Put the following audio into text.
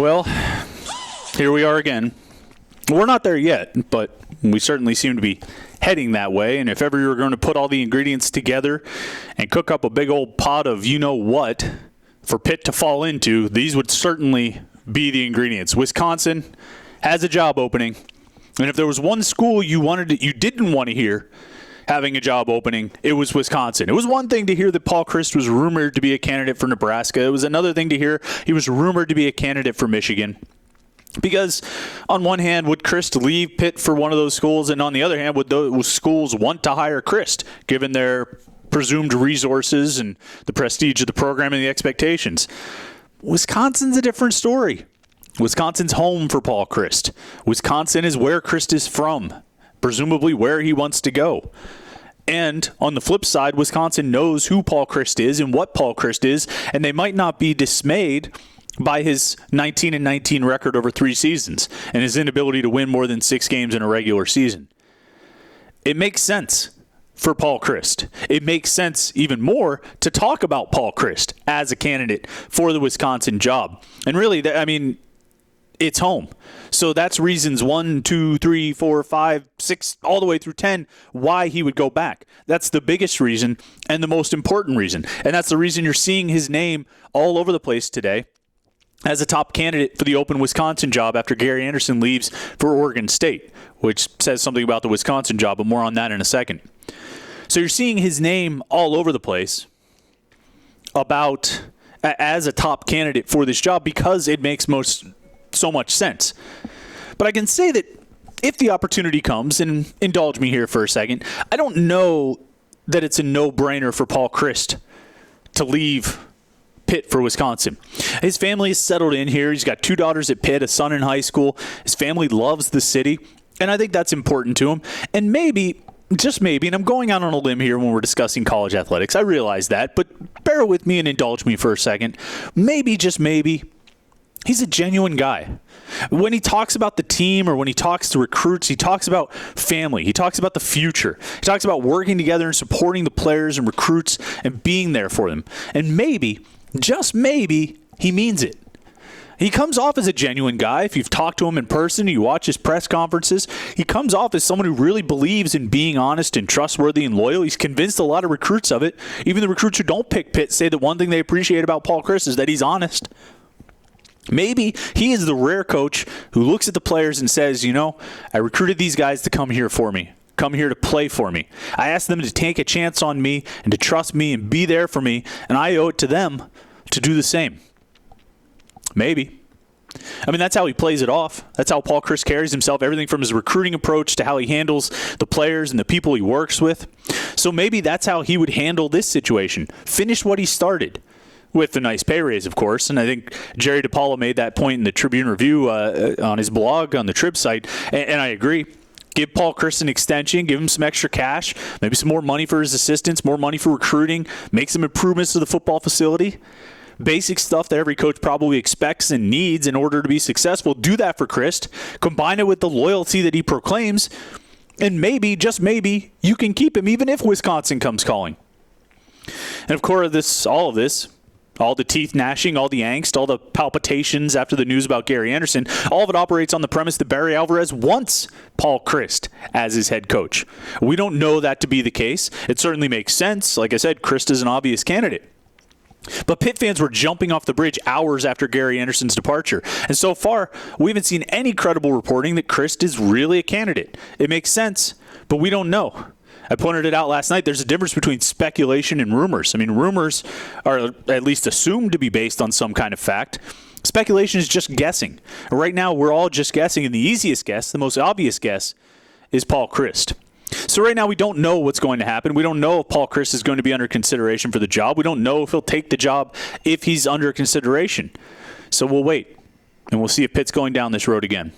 Well, here we are again. We're not there yet, but we certainly seem to be heading that way. And if ever you were going to put all the ingredients together and cook up a big old pot of you-know-what for Pitt to fall into, these would certainly be the ingredients. Wisconsin has a job opening. And if there was one school you didn't want to hear having a job opening, it was Wisconsin. It was one thing to hear that Paul Chryst was rumored to be a candidate for Nebraska. It was another thing to hear he was rumored to be a candidate for Michigan. Because on one hand, would Chryst leave Pitt for one of those schools? And on the other hand, would those schools want to hire Chryst, given their presumed resources and the prestige of the program and the expectations? Wisconsin's a different story. Wisconsin's home for Paul Chryst. Wisconsin is where Chryst is from, presumably where he wants to go. And on the flip side, Wisconsin knows who Paul Chryst is and what Paul Chryst is, and they might not be dismayed by his 19-19 record over 3 seasons and his inability to win more than 6 games in a regular season. It makes sense for Paul Chryst. It makes sense even more to talk about Paul Chryst as a candidate for the Wisconsin job. And really, it's home. So that's reasons 1, 2, 3, 4, 5, 6, all the way through 10 why he would go back. That's the biggest reason and the most important reason. And that's the reason you're seeing his name all over the place today as a top candidate for the open Wisconsin job after Gary Anderson leaves for Oregon State, which says something about the Wisconsin job, but more on that in a second. So you're seeing his name all over the place as a top candidate for this job because it makes so much sense. But I can say that if the opportunity comes, and indulge me here for a second, I don't know that it's a no-brainer for Paul Chryst to leave Pitt for Wisconsin. His family is settled in here. He's got 2 daughters at Pitt, a son in high school. His family loves the city, and I think that's important to him. And maybe, just maybe, and I'm going out on a limb here when we're discussing college athletics, I realize that, but bear with me and indulge me for a second. Maybe, just maybe, he's a genuine guy. When he talks about the team or when he talks to recruits, he talks about family. He talks about the future. He talks about working together and supporting the players and recruits and being there for them. And maybe, just maybe, he means it. He comes off as a genuine guy. If you've talked to him in person, you watch his press conferences, he comes off as someone who really believes in being honest and trustworthy and loyal. He's convinced a lot of recruits of it. Even the recruits who don't pick Pitt say that one thing they appreciate about Paul Chryst is that he's honest. Maybe he is the rare coach who looks at the players and says, I recruited these guys to come here for me, come here to play for me. I asked them to take a chance on me and to trust me and be there for me, and I owe it to them to do the same. Maybe. That's how he plays it off. That's how Paul Chryst carries himself, everything from his recruiting approach to how he handles the players and the people he works with. So maybe that's how he would handle this situation. Finish what he started. With a nice pay raise, of course. And I think Jerry DePaula made that point in the Tribune Review on his blog on the Trib site. And I agree. Give Paul Chryst an extension. Give him some extra cash. Maybe some more money for his assistants, more money for recruiting. Make some improvements to the football facility. Basic stuff that every coach probably expects and needs in order to be successful. Do that for Chryst. Combine it with the loyalty that he proclaims. And maybe, just maybe, you can keep him even if Wisconsin comes calling. And of course, all the teeth gnashing, all the angst, all the palpitations after the news about Gary Anderson, all of it operates on the premise that Barry Alvarez wants Paul Chryst as his head coach. We don't know that to be the case. It certainly makes sense. Like I said, Chryst is an obvious candidate. But Pitt fans were jumping off the bridge hours after Gary Anderson's departure. And so far, we haven't seen any credible reporting that Chryst is really a candidate. It makes sense, but we don't know. I pointed it out last night. There's a difference between speculation and rumors. Rumors are at least assumed to be based on some kind of fact. Speculation is just guessing. Right now, we're all just guessing, and the easiest guess, the most obvious guess, is Paul Chryst. So right now, we don't know what's going to happen. We don't know if Paul Chryst is going to be under consideration for the job. We don't know if he'll take the job if he's under consideration. So we'll wait, and we'll see if Pitt's going down this road again.